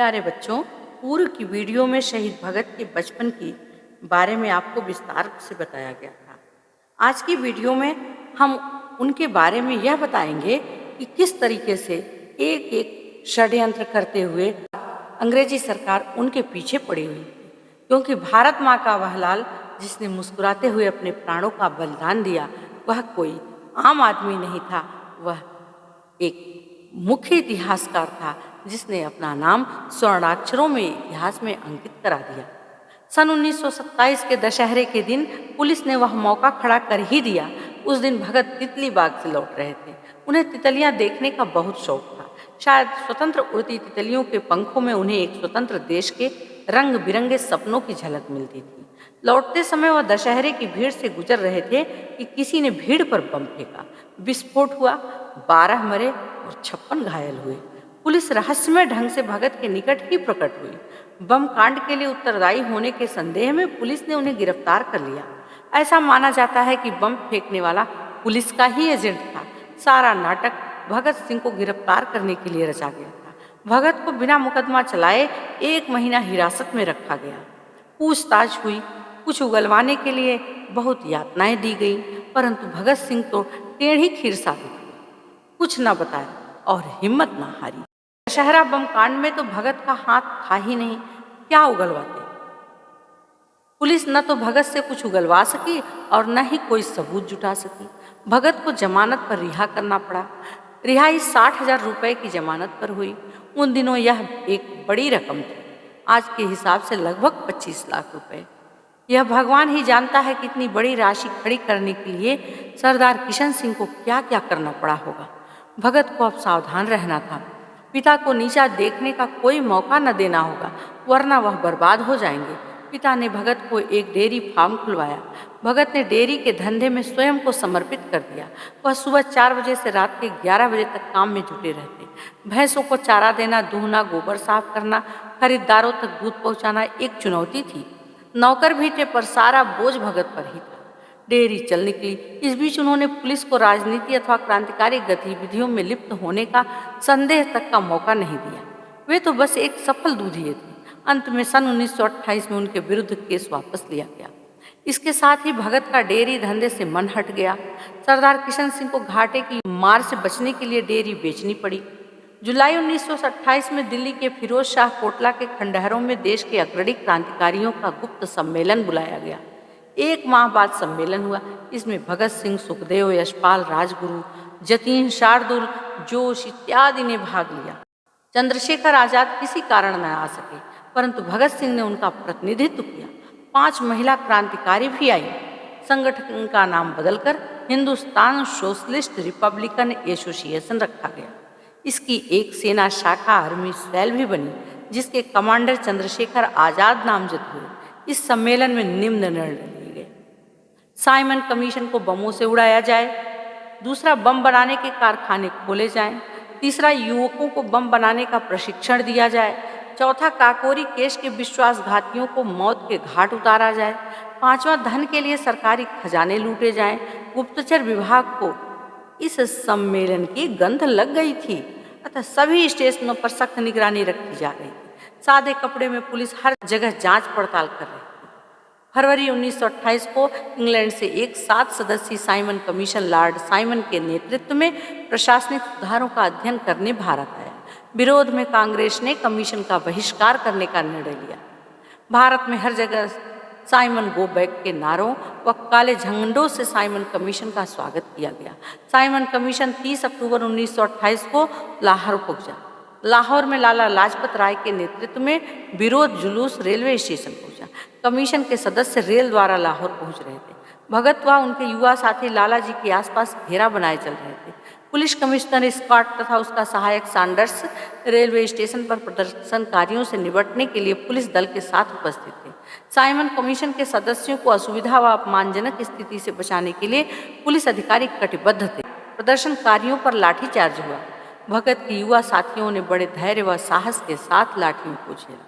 प्यारे बच्चों, पूर्व की वीडियो में शहीद भगत के बचपन के बारे में आपको विस्तार से बताया गया था। आज की वीडियो में हम उनके बारे में यह बताएंगे कि किस तरीके से एक एक षड्यंत्र करते हुए अंग्रेजी सरकार उनके पीछे पड़ी हुई थी, क्योंकि भारत माँ का वह लाल जिसने मुस्कुराते हुए अपने प्राणों का बलिदान दिया, वह कोई आम आदमी नहीं था। वह एक मुख्य इतिहासकार था जिसने अपना नाम स्वर्णाक्षरों में इतिहास में अंकित करा दिया। सन 1927 के दशहरे के दिन पुलिस ने वह मौका खड़ा कर ही दिया। उस दिन भगत तितली बाग से लौट रहे थे। उन्हें तितलियां देखने का बहुत शौक था। शायद स्वतंत्र उड़ती तितलियों के पंखों में उन्हें एक स्वतंत्र देश के रंग बिरंगे सपनों की झलक मिलती थी। लौटते समय वह दशहरे की भीड़ से गुजर रहे थे कि किसी ने भीड़ पर बम फेंका। विस्फोट हुआ, 12 मरे और 56 घायल हुए। पुलिस रहस्यमय ढंग से भगत के निकट ही प्रकट हुई। बम कांड के लिए उत्तरदायी होने के संदेह में पुलिस ने उन्हें गिरफ्तार कर लिया। ऐसा माना जाता है कि बम फेंकने वाला पुलिस का ही एजेंट था। सारा नाटक भगत सिंह को गिरफ्तार करने के लिए रचा गया था। भगत को बिना मुकदमा चलाए 1 महीना हिरासत में रखा गया। पूछताछ हुई, कुछ उगलवाने के लिए बहुत यातनाएं दी गई, परंतु भगत सिंह तो टेढ़ी खीर साबित हुए। कुछ न बताया और हिम्मत न हारी। दशहरा बम कांड में तो भगत का हाथ था ही नहीं, क्या उगलवाते। पुलिस न तो भगत से कुछ उगलवा सकी और न ही कोई सबूत जुटा सकी। भगत को जमानत पर रिहा करना पड़ा। रिहाई 60,000 रुपए की जमानत पर हुई। उन दिनों यह एक बड़ी रकम थी, आज के हिसाब से लगभग 25 लाख रुपए। यह भगवान ही जानता है कि इतनी बड़ी राशि खड़ी करने के लिए सरदार किशन सिंह को क्या क्या करना पड़ा होगा। भगत को अब सावधान रहना था। पिता को नीचा देखने का कोई मौका न देना होगा, वरना वह बर्बाद हो जाएंगे। पिता ने भगत को एक डेयरी फार्म खुलवाया। भगत ने डेयरी के धंधे में स्वयं को समर्पित कर दिया। वह सुबह 4 बजे से रात के 11 बजे तक काम में जुटे रहते। भैंसों को चारा देना, दूहना, गोबर साफ करना, खरीदारों तक दूध पहुंचाना एक चुनौती थी। नौकर भी थे, पर सारा बोझ भगत पर ही था। डेयरी चल निकली। इस बीच उन्होंने पुलिस को राजनीति अथवा क्रांतिकारी गतिविधियों में लिप्त होने का संदेह तक का मौका नहीं दिया। वे तो बस एक सफल दूधिए थे। अंत में सन 1928 में उनके विरुद्ध केस वापस लिया गया। इसके साथ ही भगत का डेयरी धंधे से मन हट गया। सरदार किशन सिंह को घाटे की मार से बचने के लिए डेयरी बेचनी पड़ी। जुलाई 1928 में दिल्ली के फिरोज शाह कोटला के खंडहरों में देश के अग्रणी क्रांतिकारियों का गुप्त सम्मेलन बुलाया गया। 1 माह बाद सम्मेलन हुआ। इसमें भगत सिंह, सुखदेव, यशपाल, राजगुरु, जतीन, शार्दुल, जोश इत्यादि ने भाग लिया। चंद्रशेखर आजाद किसी कारण न आ सके, परंतु भगत सिंह ने उनका प्रतिनिधित्व किया। 5 महिला क्रांतिकारी भी आई। संगठन का नाम बदलकर हिंदुस्तान सोशलिस्ट रिपब्लिकन एसोसिएशन रखा गया। इसकी एक सेना शाखा आर्मी सेल भी बनी, जिसके कमांडर चंद्रशेखर आजाद नामजद हुए। इस सम्मेलन में निम्न निर्णय लिए गए। साइमन कमीशन को बमों से उड़ाया जाए। दूसरा, बम बनाने के कारखाने खोले जाएं। तीसरा, युवकों को बम बनाने का प्रशिक्षण दिया जाए। चौथा, काकोरी केस के विश्वासघातियों को मौत के घाट उतारा जाए। 5वां, धन के लिए सरकारी खजाने लूटे जाएं। गुप्तचर विभाग को इस सम्मेलन की गंध लग गई थी, अतः सभी स्टेशनों पर सख्त निगरानी रखी जा रही थी। सादे कपड़े में पुलिस हर जगह जांच पड़ताल कर रही थी। फरवरी 1928 को इंग्लैंड से एक 7 सदस्यीय साइमन कमीशन लॉर्ड साइमन के नेतृत्व में प्रशासनिक सुधारों का अध्ययन करने भारत आया। विरोध में कांग्रेस ने कमीशन का बहिष्कार करने का निर्णय लिया। भारत में हर जगह साइमन गो बैक के नारों व काले झंडों से साइमन कमीशन का स्वागत किया गया। साइमन कमीशन 30 अक्टूबर 1928 को लाहौर पहुंचा। लाहौर में लाला लाजपत राय के नेतृत्व में विरोध जुलूस रेलवे स्टेशन पहुंचा। कमीशन के सदस्य रेल द्वारा लाहौर पहुंच रहे थे। भगत व उनके युवा साथी लाला जी के आसपास घेरा बनाए चल रहे थे। पुलिस कमिश्नर स्कॉट तथा उसका सहायक सैंडर्स रेलवे स्टेशन पर प्रदर्शनकारियों से निपटने के लिए पुलिस दल के साथ उपस्थित थे। साइमन कमीशन के सदस्यों को असुविधा व अपमानजनक स्थिति से बचाने के लिए पुलिस अधिकारी कटिबद्ध थे। प्रदर्शनकारियों पर लाठीचार्ज हुआ। भगत के युवा साथियों ने बड़े धैर्य व साहस के साथ लाठियों को झेला।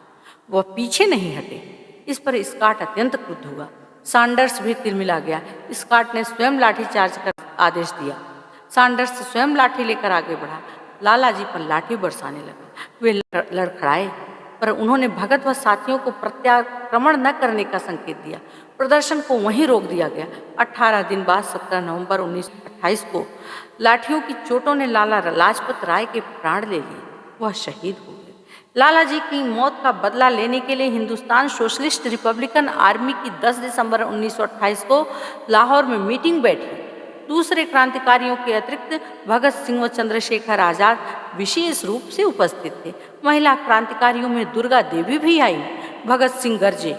वह पीछे नहीं हटे। इस पर स्कॉट अत्यंत क्रुद्ध हुआ। सैंडर्स भी तिलमिला गया। स्कॉट ने स्वयं लाठीचार्ज कर आदेश दिया। सैंडर्स स्वयं लाठी लेकर आगे बढ़ा। लाला जी पर लाठी बरसाने लगा। वे लड़खड़ाए। पर उन्होंने भगत व साथियों को प्रत्याक्रमण न करने का संकेत दिया। प्रदर्शन को वहीं रोक दिया गया। 18 दिन बाद 17 नवंबर 1928 को लाठियों की चोटों ने लाला लाजपत राय के प्राण ले लिए। वह शहीद हो गए। लाला जी की मौत का बदला लेने के लिए हिंदुस्तान सोशलिस्ट रिपब्लिकन आर्मी की 10 दिसंबर 1928 को लाहौर में मीटिंग बैठी। दूसरे क्रांतिकारियों के अतिरिक्त भगत सिंह व चंद्रशेखर आजाद विशेष रूप से उपस्थित थे। महिला क्रांतिकारियों में दुर्गा देवी भी आई। भगत सिंह गरजे,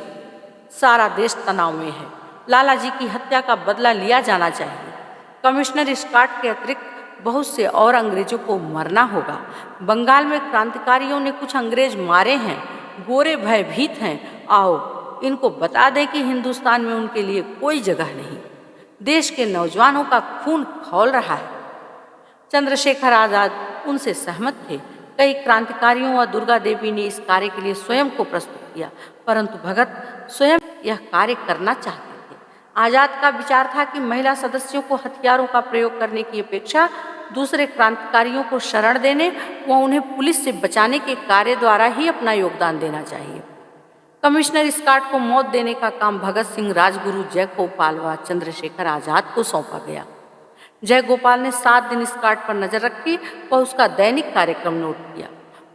सारा देश तनाव में है, लाला जी की हत्या का बदला लिया जाना चाहिए। कमिश्नर स्कॉट के अतिरिक्त बहुत से और अंग्रेजों को मरना होगा। बंगाल में क्रांतिकारियों ने कुछ अंग्रेज मारे हैं, गोरे भयभीत हैं। आओ इनको बता दें कि हिंदुस्तान में उनके लिए कोई जगह नहीं। देश के नौजवानों का खून खौल रहा है। चंद्रशेखर आजाद उनसे सहमत थे। कई क्रांतिकारियों व दुर्गा देवी ने इस कार्य के लिए स्वयं को प्रस्तुत किया, परंतु भगत स्वयं यह कार्य करना चाहते थे। आजाद का विचार था कि महिला सदस्यों को हथियारों का प्रयोग करने की अपेक्षा दूसरे क्रांतिकारियों को शरण देने व उन्हें पुलिस से बचाने के कार्य द्वारा ही अपना योगदान देना चाहिए। कमिश्नर स्कॉट को मौत देने का काम भगत सिंह, राजगुरु, जयगोपाल व चंद्रशेखर आजाद को सौंपा गया। जयगोपाल ने 7 दिन स्कॉट पर नजर रखी व उसका दैनिक कार्यक्रम नोट किया।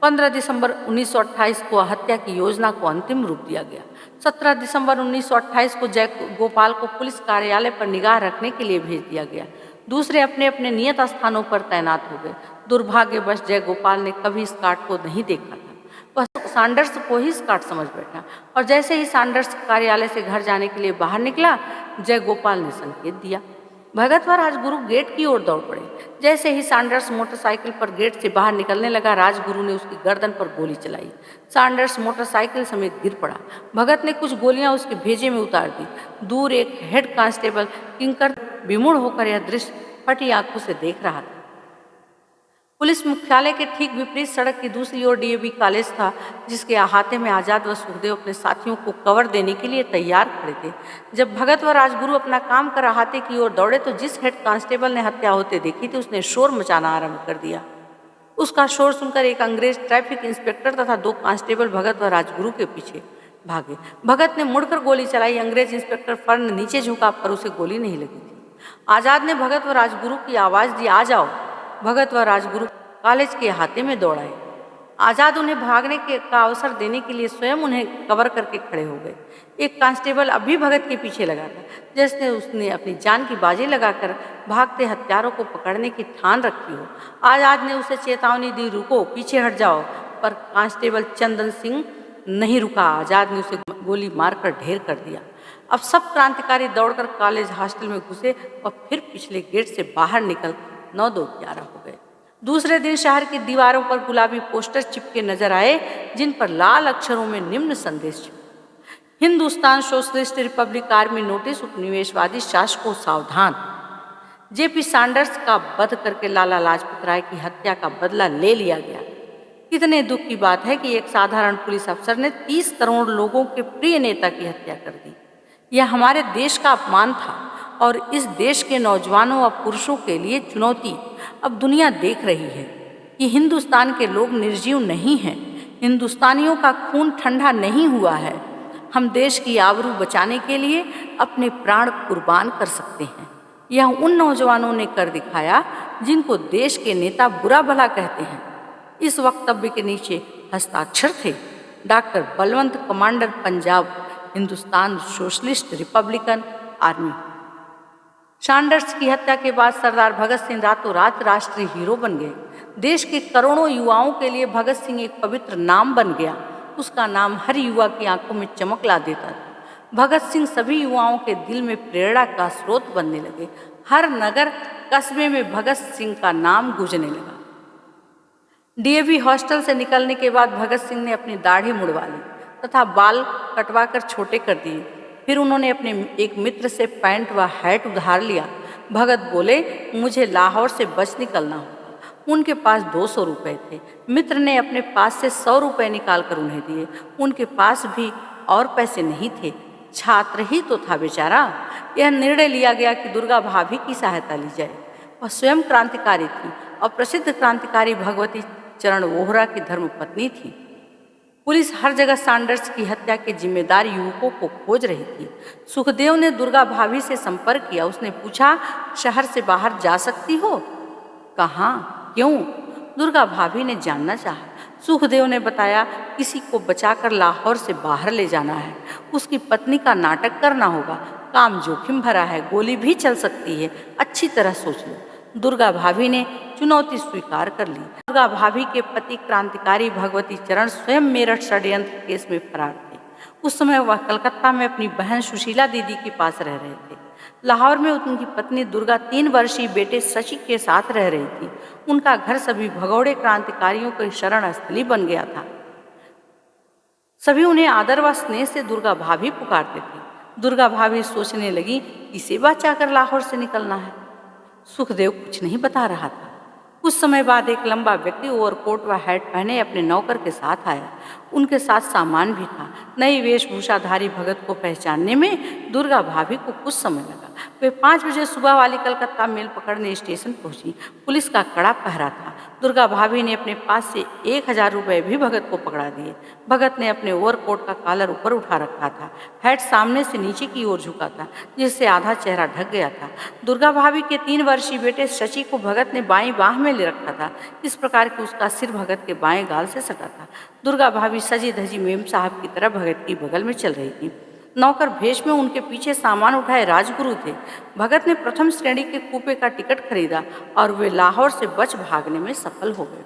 15 दिसंबर 1928 को हत्या की योजना को अंतिम रूप दिया गया। 17 दिसंबर 1928 को जयगोपाल को पुलिस कार्यालय पर निगाह रखने के लिए भेज दिया गया। दूसरे अपने अपने नियत स्थानों पर तैनात हो गए। दुर्भाग्यवश जयगोपाल ने कभी स्कॉट को नहीं देखा था। वह सैंडर्स को ही स्कॉट समझ बैठा और जैसे ही सैंडर्स कार्यालय से घर जाने के लिए बाहर निकला, जयगोपाल ने संकेत दिया। भगत व राजगुरु गेट की ओर दौड़ पड़े। जैसे ही सैंडर्स मोटरसाइकिल पर गेट से बाहर निकलने लगा, राजगुरु ने उसकी गर्दन पर गोली चलाई। सैंडर्स मोटरसाइकिल समेत गिर पड़ा। भगत ने कुछ गोलियां उसके भेजे में उतार दी। दूर एक हेड कांस्टेबल किंकर विमूढ़ होकर यह दृश्य फटी आंखों से देख रहा था। पुलिस मुख्यालय के ठीक विपरीत सड़क की दूसरी ओर डीएवी कॉलेज था, जिसके अहाते में आजाद व सुखदेव अपने साथियों को कवर देने के लिए तैयार खड़े थे। जब भगत व राजगुरु अपना काम कर अहाते की ओर दौड़े तो जिस हेड कांस्टेबल ने हत्या होते देखी थी, उसने शोर मचाना आरंभ कर दिया। उसका शोर सुनकर एक अंग्रेज ट्रैफिक इंस्पेक्टर तथा 2 कांस्टेबल भगत व राजगुरु के पीछे भागे। भगत ने मुड़कर गोली चलाई। अंग्रेज इंस्पेक्टर फर्न नीचे झुका, पर उसे गोली नहीं लगी थी। आजाद ने भगत व राजगुरु की आवाज दी, आ जाओ। भगत व राजगुरु कॉलेज के अहाते में दौड़ाए। आजाद उन्हें भागने का अवसर देने के लिए स्वयं उन्हें कवर करके खड़े हो गए। एक कांस्टेबल अभी भगत के पीछे लगा था, जैसे उसने अपनी जान की बाजी लगाकर भागते हत्यारों को पकड़ने की ठान रखी हो। आजाद ने उसे चेतावनी दी, रुको, पीछे हट जाओ, पर कांस्टेबल चंदन सिंह नहीं रुका। आजाद ने उसे गोली मारकर ढेर कर दिया। अब सब क्रांतिकारी दौड़कर कॉलेज हॉस्टल में घुसे और फिर पिछले गेट से बाहर निकल 9-2-11 हो गए। दूसरे दिन शहर की दीवारों पर गुलाबी पोस्टर चिपके नजर आए, जिन पर लाल अक्षरों में निम्न संदेश छिपा, Hindustan socialist republic army notice, उपनिवेशवादी शासकों सावधान। जेपी सैंडर्स का वध करके लाला लाजपत राय की हत्या का बदला ले लिया गया। कितने दुख की बात है कि एक साधारण पुलिस अफसर ने 30 करोड़ लोगों के प्रिय नेता की हत्या कर दी। यह हमारे देश का अपमान था और इस देश के नौजवानों व पुरुषों के लिए चुनौती। अब दुनिया देख रही है कि हिंदुस्तान के लोग निर्जीव नहीं हैं। हिंदुस्तानियों का खून ठंडा नहीं हुआ है। हम देश की आबरू बचाने के लिए अपने प्राण कुर्बान कर सकते हैं। यह उन नौजवानों ने कर दिखाया जिनको देश के नेता बुरा भला कहते हैं। इस वक्तव्य के नीचे हस्ताक्षर थे doctor Balwant, commander Punjab, Hindustan socialist Republican army. Sanders की हत्या के बाद सरदार भगत सिंह रातों रात राष्ट्रीय हीरो बन गए। देश के करोड़ों युवाओं के लिए भगत सिंह एक पवित्र नाम बन गया। उसका नाम हर युवा की आंखों में चमक ला देता था। भगत सिंह सभी युवाओं के दिल में प्रेरणा का स्रोत बनने लगे। हर नगर कस्बे में भगत सिंह का नाम गूंजने लगा। डीएवी हॉस्टल से निकलने के बाद भगत सिंह ने अपनी दाढ़ी मुड़वा ली तथा बाल कटवाकर छोटे कर दिए। फिर उन्होंने अपने एक मित्र से पैंट व हैट उधार लिया। भगत बोले, मुझे लाहौर से बच निकलना होगा। उनके पास 200 रुपये थे। मित्र ने अपने पास से 100 रुपये निकाल कर उन्हें दिए। उनके पास भी और पैसे नहीं थे, छात्र ही तो था बेचारा। यह निर्णय लिया गया कि दुर्गा भाभी की सहायता ली जाए। वह स्वयं क्रांतिकारी थी और प्रसिद्ध क्रांतिकारी भगवती चरण वोहरा की धर्मपत्नी थी। पुलिस हर जगह सैंडर्स की हत्या के जिम्मेदार युवकों को खोज रही थी। सुखदेव ने दुर्गा भाभी से संपर्क किया। उसने पूछा, शहर से बाहर जा सकती हो? कहाँ, क्यों? दुर्गा भाभी ने जानना चाहा। सुखदेव ने बताया, किसी को बचाकर लाहौर से बाहर ले जाना है। उसकी पत्नी का नाटक करना होगा। काम जोखिम भरा है, गोली भी चल सकती है, अच्छी तरह सोच लो। दुर्गा भाभी ने चुनौती स्वीकार कर ली। दुर्गा भाभी के पति क्रांतिकारी भगवती चरण स्वयं मेरठ षड्यंत्र केस में फरार थे। उस समय वह कलकत्ता में अपनी बहन सुशीला दीदी के पास रह रहे थे। लाहौर में उनकी पत्नी दुर्गा 3 वर्षीय बेटे शशि के साथ रह रही थी। उनका घर सभी भगौड़े क्रांतिकारियों की शरण स्थली बन गया था। सभी उन्हें आदर व स्नेह से दुर्गा भाभी पुकारते थे। दुर्गा भाभी सोचने लगी, किसे बचाकर लाहौर से निकलना है। सुखदेव कुछ नहीं बता रहा था। कुछ समय बाद एक लंबा व्यक्ति ओवरकोट व हैट पहने अपने नौकर के साथ आया। उनके साथ सामान भी था। नई वेशभूषाधारी भगत को पहचानने में दुर्गा भाभी को कुछ समय लगा। वे 5 बजे सुबह वाली कलकत्ता मेल पकड़ने स्टेशन पहुंची। पुलिस का कड़ा पहरा था। दुर्गा भाभी ने अपने पास से 1000 रुपये भी भगत को पकड़ा दिए। भगत ने अपने ओवरकोट का कॉलर ऊपर उठा रखा था। हैट सामने से नीचे की ओर झुका था, जिससे आधा चेहरा ढक गया था। दुर्गा भाभी के 3 वर्षीय बेटे शशि को भगत ने बाईं बाह में ले रखा था, इस प्रकार कि उसका सिर भगत के बाएं गाल से सटा था। दुर्गा भाभी सजी धजी मेम साहब की तरह भगत की बगल में चल रही थी। नौकर भेष में उनके पीछे सामान उठाए राजगुरु थे। भगत ने प्रथम श्रेणी के कूपे का टिकट खरीदा और वे लाहौर से बच भागने में सफल हो गए।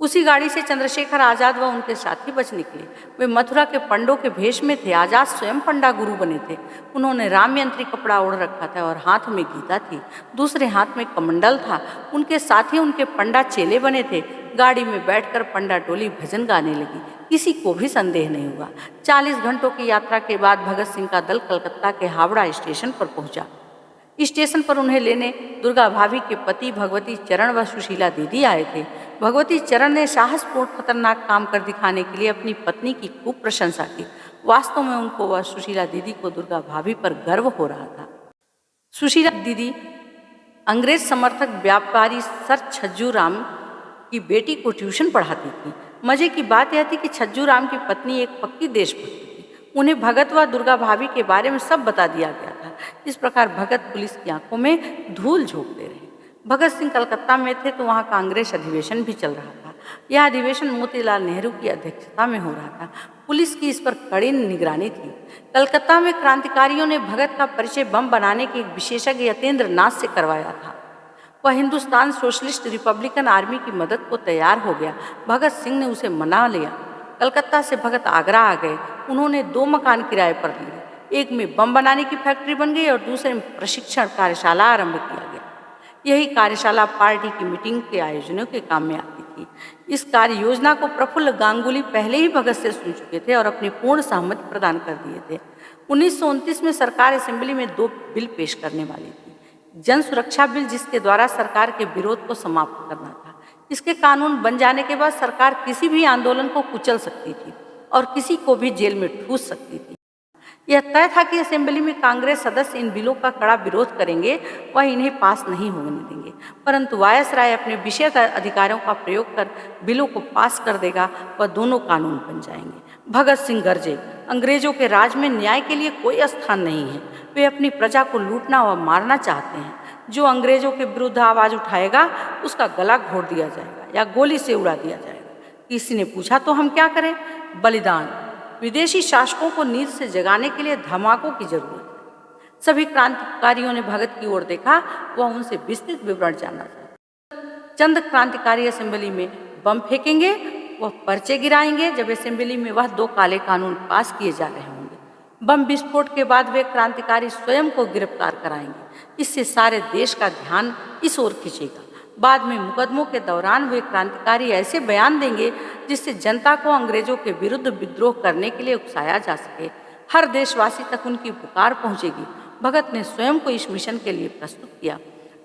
उसी गाड़ी से चंद्रशेखर आजाद व उनके साथी बच निकले। वे मथुरा के पंडों के भेष में थे। आजाद स्वयं पंडा गुरु बने थे। उन्होंने रामयंत्री कपड़ा ओढ़ रखा था और हाथ में गीता थी, दूसरे हाथ में कमंडल था। उनके साथी उनके पंडा चेले बने थे। गाड़ी में बैठकर पंडा टोली भजन गाने लगी। किसी को भी संदेह नहीं हुआ। 40 घंटों की यात्रा के बाद भगत सिंह का दल कलकत्ता के हावड़ा स्टेशन पर पहुंचा। स्टेशन पर उन्हें लेने दुर्गा भाभी के पति भगवती चरण व सुशीला दीदी आए थे। भगवती चरण ने साहसपूर्ण खतरनाक काम कर दिखाने के लिए अपनी पत्नी की खूब प्रशंसा की। वास्तव में उनको व सुशीला दीदी को दुर्गा भाभी पर गर्व हो रहा था। सुशीला दीदी अंग्रेज समर्थक व्यापारी सर छज्जू राम की बेटी को ट्यूशन पढ़ाती थी। मजे की बात यह थी कि छज्जू राम की पत्नी एक पक्की देशभक्त थी। उन्हें भगत व दुर्गा भाभी के बारे में सब बता दिया गया था। इस प्रकार भगत पुलिस की आंखों में धूल झोंकते रहे। भगत सिंह कलकत्ता में थे तो वहाँ कांग्रेस अधिवेशन भी चल रहा था। यह अधिवेशन मोतीलाल नेहरू की अध्यक्षता में हो रहा था। पुलिस की इस पर कड़ी निगरानी थी। कलकत्ता में क्रांतिकारियों ने भगत का परिचय बम बनाने के एक विशेषज्ञ यतेंद्र नाथ से करवाया था। वह हिंदुस्तान सोशलिस्ट रिपब्लिकन आर्मी की मदद को तैयार हो गया। भगत सिंह ने उसे मना लिया। कलकत्ता से भगत आगरा आ गए। उन्होंने 2 मकान किराए पर लिए। एक में बम बनाने की फैक्ट्री बन गई और दूसरे में प्रशिक्षण कार्यशाला आरंभ किया गया। यही कार्यशाला पार्टी की मीटिंग के आयोजनों के काम में आती थी। इस कार्य योजना को प्रफुल्ल गांगुली पहले ही भगत से सुन चुके थे और अपनी पूर्ण सहमति प्रदान कर दिए थे। 1929 में सरकार असेंबली में 2 बिल पेश करने वाली थी। जन सुरक्षा बिल, जिसके द्वारा सरकार के विरोध को समाप्त करना था। इसके कानून बन जाने के बाद सरकार किसी भी आंदोलन को कुचल सकती थी और किसी को भी जेल में ठूस सकती थी। यह तय था कि असेंबली में कांग्रेस सदस्य इन बिलों का कड़ा विरोध करेंगे, वह इन्हें पास नहीं होने देंगे। परंतु वायसराय अपने विशेष अधिकारों का प्रयोग कर बिलों को पास कर देगा, वह दोनों कानून बन जाएंगे। भगत सिंह गरजे, अंग्रेजों के राज में न्याय के लिए कोई स्थान नहीं है। वे अपनी प्रजा को लूटना व मारना चाहते हैं। जो अंग्रेजों के विरुद्ध आवाज उठाएगा उसका गला घोट दिया जाएगा या गोली से उड़ा दिया जाएगा। किसी ने पूछा तो हम क्या करें? बलिदान। विदेशी शासकों को नींद से जगाने के लिए धमाकों की जरूरत है। सभी क्रांतिकारियों ने भगत की ओर देखा। वह उनसे विस्तृत विवरण जानना चाहता। चंद क्रांतिकारी असेंबली में बम फेंकेंगे, वह पर्चे गिराएंगे जब असेंबली में वह 2 काले कानून पास किए जा रहे होंगे। बम विस्फोट के बाद वे क्रांतिकारी स्वयं को गिरफ्तार कराएंगे। इससे सारे देश का ध्यान इस ओर खींचेगा। बाद में मुकदमों के दौरान वे क्रांतिकारी ऐसे बयान देंगे जिससे जनता को अंग्रेजों के विरुद्ध विद्रोह करने के लिए उकसाया जा सके। हर देशवासी तक उनकी पुकार पहुंचेगी। भगत ने स्वयं को इस मिशन के लिए प्रस्तुत किया।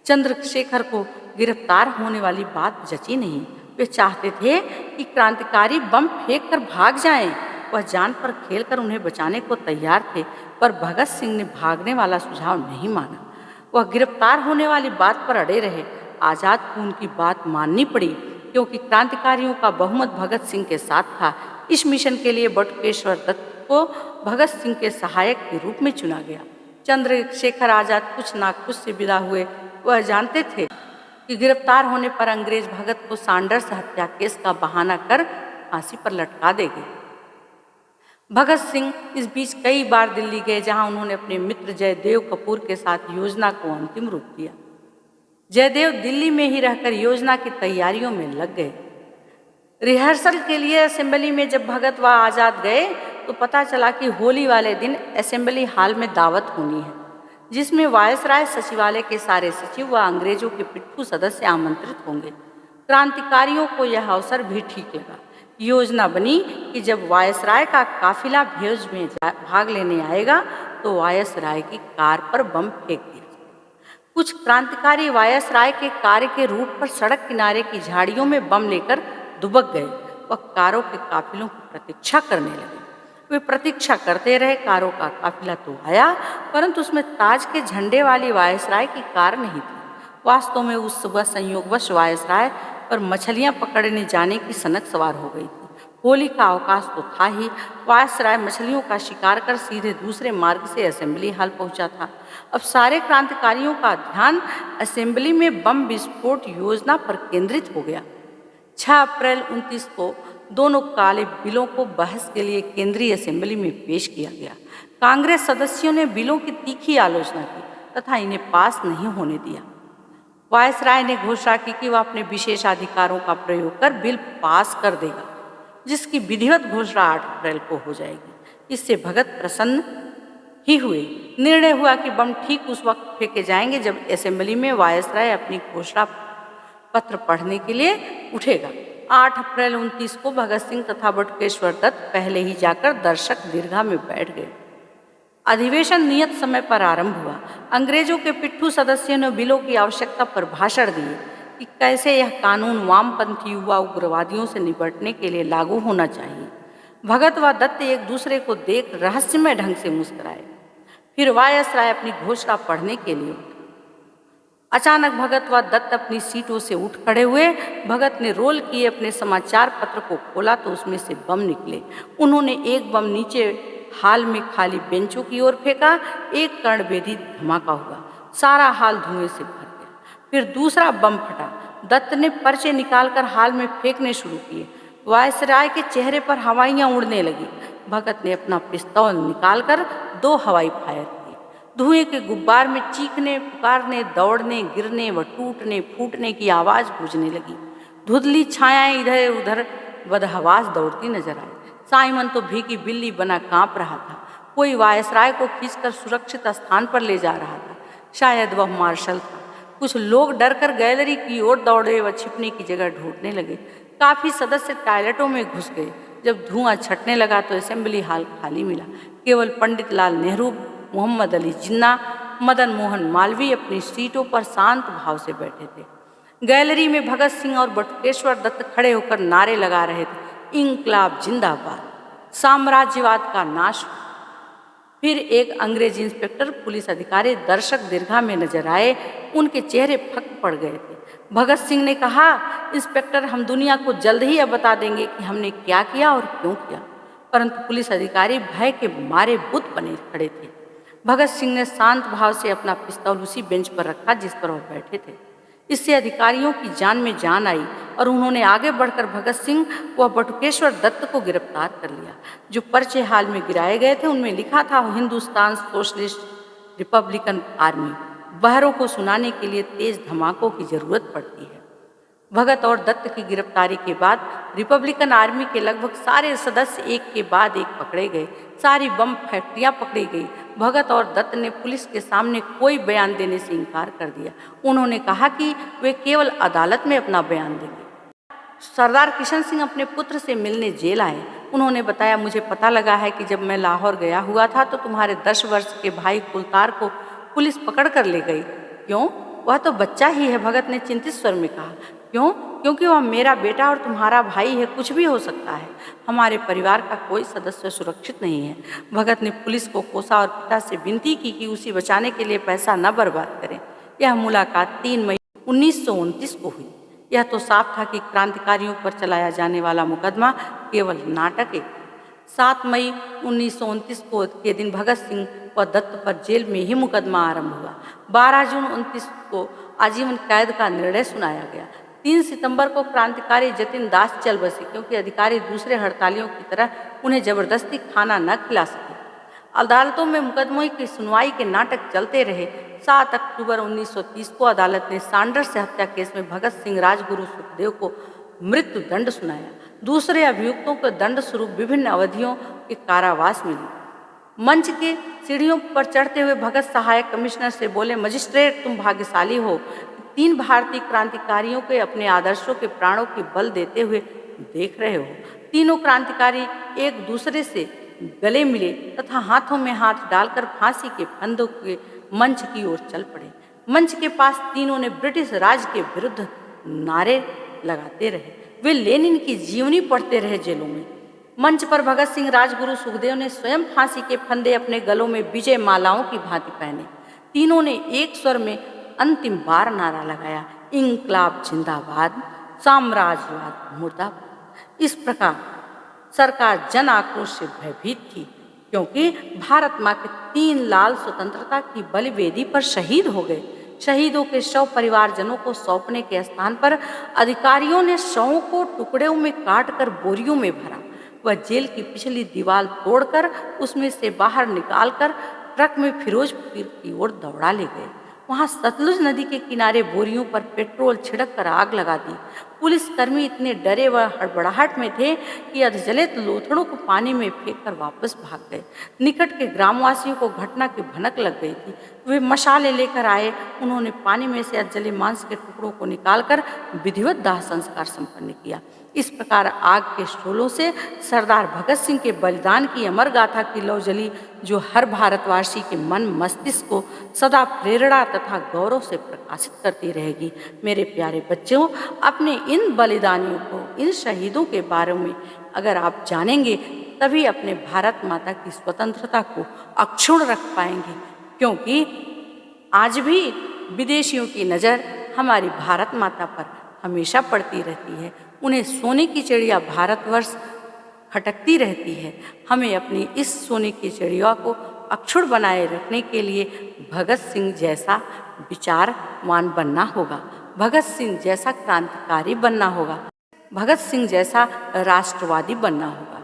चंद्रशेखर को गिरफ्तार होने वाली बात जची नहीं। वे चाहते थे कि क्रांतिकारी बम फेंक कर भाग जाएं। वह जान पर खेलकर उन्हें बचाने को तैयार थे, पर भगत सिंह ने भागने वाला सुझाव नहीं माना। वह गिरफ्तार होने वाली बात पर अड़े रहे। आजाद को उनकी बात माननी पड़ी क्योंकि क्रांतिकारियों का बहुमत भगत सिंह के साथ था। इस मिशन के लिए बटुकेश्वर दत्त को भगत सिंह के सहायक के रूप में चुना गया। चंद्रशेखर आजाद कुछ नाखुश से विदा हुए। वह जानते थे कि गिरफ्तार होने पर अंग्रेज भगत को सैंडर्स हत्या केस का बहाना कर फांसी पर लटका देंगे। भगत सिंह इस बीच कई बार दिल्ली गए, जहां उन्होंने अपने मित्र जयदेव कपूर के साथ योजना को अंतिम रूप दिया। जयदेव दिल्ली में ही रहकर योजना की तैयारियों में लग गए। रिहर्सल के लिए असेंबली में जब भगत व आजाद गए तो पता चला कि होली वाले दिन असेंबली हॉल में दावत होनी है, जिसमें वायसराय सचिवालय के सारे सचिव व अंग्रेजों के पिट्ठू सदस्य आमंत्रित होंगे। क्रांतिकारियों को यह अवसर भी ठीक लगा। योजना बनी कि जब वायसराय का काफिला भोज में भाग लेने आएगा तो वायसराय की कार पर बम फेंक दिया जाए। कुछ क्रांतिकारी वायसराय के कार्य के रूट पर सड़क किनारे की झाड़ियों में बम लेकर दुबक गए व कारों के काफिलों की प्रतीक्षा करने लगे। वे प्रतीक्षा करते रहे। कारों का काफिला तो आया, परंतु उसमें ताज के झंडे वाली वायसराय की कार नहीं थी। वास्तव में उस सुबह संयोगवश वायसराय पर मछलियां पकड़ने जाने की सनक सवार हो गई थी। होली का अवकाश तो था ही। वायसराय मछलियों का शिकार कर सीधे दूसरे मार्ग से असेंबली हॉल पहुंचा था। अब सारे क्रांतिकारियों का ध्यान असेंबली में बम विस्फोट योजना पर केंद्रित हो गया। 6 अप्रैल 19 को दोनों काले बिलों को बहस के लिए केंद्रीय असेंबली में पेश किया गया। कांग्रेस सदस्यों ने बिलों की तीखी आलोचना की तथा इन्हें पास नहीं होने दिया। वायसराय ने घोषणा की कि वह अपने विशेषाधिकारों का प्रयोग कर बिल पास कर देगा, जिसकी विधिवत घोषणा 8 अप्रैल को हो जाएगी। इससे भगत प्रसन्न ही हुए। निर्णय हुआ कि बम ठीक उस वक्त फेंके जाएंगे जब असेंबली में वायसराय अपनी घोषणा पत्र पढ़ने के लिए उठेगा। 8 अप्रैल 19 को भगत सिंह तथा बटुकेश्वर दत्त पहले ही जाकर दर्शक दीर्घा में बैठ गए। अधिवेशन नियत समय पर आरंभ हुआ। अंग्रेजों के पिट्ठू सदस्यों ने बिलों की आवश्यकता पर भाषण दिए कि कैसे यह कानून वामपंथी युवा उग्रवादियों से निपटने के लिए लागू होना चाहिए। भगत व दत्त एक दूसरे को देख रहस्यमय ढंग से मुस्कुराए। फिर वायसराय अपनी घोषणा पढ़ने के लिए उठे। अचानक भगत व दत्त अपनी सीटों से उठ खड़े हुए। भगत ने रोल किए अपने समाचार पत्र को खोला तो उसमें से बम निकले। उन्होंने एक बम नीचे हाल में खाली बेंचों की ओर फेंका। एक कर्णभेदी धमाका हुआ। सारा हाल धुएं से भर गया। फिर दूसरा बम फटा। दत्त ने पर्चे निकालकर हाल में फेंकने शुरू किए। वायसराय के चेहरे पर हवाइयां उड़ने लगी। भगत ने अपना पिस्तौल निकालकर 2 हवाई फायर किए। धुएं के गुब्बार में चीखने, पुकारने, दौड़ने, गिरने व टूटने फूटने की आवाज गूंजने लगी। धुंधली छायाएं इधर उधर बदहवास दौड़ती नजर आई। साइमन तो भीगी बिल्ली बना कांप रहा था। कोई वायसराय को खींचकर सुरक्षित स्थान पर ले जा रहा था। शायद वह मार्शल था। कुछ लोग डरकर गैलरी की ओर दौड़े व छिपने की जगह ढूंढने लगे। काफी सदस्य टॉयलेटों में घुस गए। जब धुआं छटने लगा तो असेंबली हॉल खाली मिला। केवल पंडित लाल नेहरू, मोहम्मद अली जिन्ना, मदन मोहन मालवीय अपनी सीटों पर शांत भाव से बैठे थे। गैलरी में भगत सिंह और बटुकेश्वर दत्त खड़े होकर नारे लगा रहे थे, इंकलाब जिंदाबाद, साम्राज्यवाद का नाश। फिर एक अंग्रेजी इंस्पेक्टर पुलिस अधिकारी दर्शक दीर्घा में नजर आए। उनके चेहरे फक पड़ गए थे। भगत सिंह ने कहा, इंस्पेक्टर, हम दुनिया को जल्द ही अब बता देंगे कि हमने क्या किया और क्यों किया। परंतु पुलिस अधिकारी भय के मारे बुत बने खड़े थे। भगत सिंह ने शांत भाव से अपना पिस्तौल उसी बेंच पर रखा जिस पर वह बैठे थे। इससे अधिकारियों की जान में जान आई और उन्होंने आगे बढ़कर भगत सिंह व बटुकेश्वर दत्त को गिरफ्तार कर लिया। जो पर्चे हाल में गिराए गए थे उनमें लिखा था, हिंदुस्तान सोशलिस्ट रिपब्लिकन आर्मी। बहरों को सुनाने के लिए तेज धमाकों की जरूरत पड़ती है। भगत और दत्त की गिरफ्तारी के बाद रिपब्लिकन आर्मी के लगभग सारे सदस्य एक के बाद एक पकड़े गए। सारी बम फैक्ट्रियां पकड़ी गई। भगत और दत्त ने पुलिस के सामने कोई बयान देने से इनकार कर दिया। उन्होंने कहा कि वे केवल अदालत में अपना बयान देंगे। सरदार किशन सिंह अपने पुत्र से मिलने जेल आए। उन्होंने बताया, मुझे पता लगा है कि जब मैं लाहौर गया हुआ था तो तुम्हारे 10 वर्ष के भाई कुलतार को पुलिस पकड़ कर ले गई। क्यों? वह तो बच्चा ही है, भगत ने चिंतित स्वर में कहा। क्यों? क्योंकि वह मेरा बेटा और तुम्हारा भाई है, कुछ भी हो सकता है। हमारे परिवार का कोई सदस्य सुरक्षित नहीं है। भगत ने पुलिस को कोसा और पिता से विनती की कि उसे बचाने के लिए पैसा न बर्बाद करें। यह मुलाकात 3 मई 1929 को हुई। यह तो साफ था कि क्रांतिकारियों पर चलाया जाने वाला मुकदमा केवल नाटक है। 7 मई 1929 को के दिन भगत सिंह व दत्त पर जेल में ही मुकदमा आरंभ हुआ। 12 जून 19 को आजीवन कैद का निर्णय सुनाया गया। 3 सितंबर को क्रांतिकारी जतिन दास चल बसे, क्योंकि अधिकारी दूसरे हड़तालियों की तरह उन्हें जबरदस्ती खाना न खिला सके। अदालतों में मुकदमों की सुनवाई के नाटक चलते रहे। 7 अक्टूबर 1930 को अदालत ने सांडर्स हत्या केस में भगत सिंह, राजगुरु सुखदेव को मृत्यु दंड सुनाया। दूसरे अभियुक्तों को दंड स्वरूप विभिन्न अवधियों के कारावास मिली। मंच के सीढ़ियों पर चढ़ते हुए भगत सहायक कमिश्नर से बोले, मजिस्ट्रेट तुम भाग्यशाली हो, 3 भारतीय क्रांतिकारियों के अपने आदर्शों के प्राणों की बल देते हुए देख रहे हो। तीनों क्रांतिकारी एक दूसरे से गले मिले तथा हाथों में हाथ डालकर फांसी के फंदों के मंच की ओर चल पड़े। मंच के पास तीनों ने ब्रिटिश राज के विरुद्ध नारे लगाते रहे। वे लेनिन की जीवनी पढ़ते रहे जेलों में। मंच पर भगत सिंह, राजगुरु सुखदेव ने स्वयं फांसी के फंदे अपने गलों में विजय मालाओं की भांति पहने। तीनों ने एक स्वर में अंतिम बार नारा लगाया, इंकलाब जिंदाबाद, साम्राज्यवाद मुर्दाबाद। इस प्रकार सरकार जन आक्रोश से भयभीत थी, क्योंकि भारत माँ के 3 लाल स्वतंत्रता की बलिवेदी पर शहीद हो गए। शहीदों के शव परिवारजनों को सौंपने के स्थान पर अधिकारियों ने शवों को टुकड़ों में काटकर बोरियों में भरा। वह जेल की पिछली दीवार तोड़कर उसमें से बाहर निकालकर ट्रक में फिरोजपुर की ओर दौड़ा ले गए। वहां सतलुज नदी के किनारे बोरियों पर पेट्रोल छिड़क कर आग लगा दी। पुलिसकर्मी इतने डरे व हड़बड़ाहट में थे कि अधजलित लोथड़ों को पानी में फेंककर वापस भाग गए। निकट के ग्रामवासियों को घटना की भनक लग गई थी। वे मशाले लेकर आए। उन्होंने पानी में से अधजले मांस के टुकड़ों को निकालकर विधिवत दाह संस्कार संपन्न किया। इस प्रकार आग के शोलों से सरदार भगत सिंह के बलिदान की अमर गाथा की लौ जली, जो हर भारतवासी के मन मस्तिष्क को सदा प्रेरणा तथा गौरव से प्रकाशित करती रहेगी। मेरे प्यारे बच्चों, अपने इन बलिदानियों को, इन शहीदों के बारे में अगर आप जानेंगे, तभी अपने भारत माता की स्वतंत्रता को अक्षुण्ण रख पाएंगे, क्योंकि आज भी विदेशियों की नज़र हमारी भारत माता पर हमेशा पड़ती रहती है। उन्हें सोने की चिड़िया भारतवर्ष खटकती रहती है। हमें अपनी इस सोने की चिड़िया को अक्षुण्ण बनाए रखने के लिए भगत सिंह जैसा विचारवान बनना होगा, भगत सिंह जैसा क्रांतिकारी बनना होगा, भगत सिंह जैसा राष्ट्रवादी बनना होगा।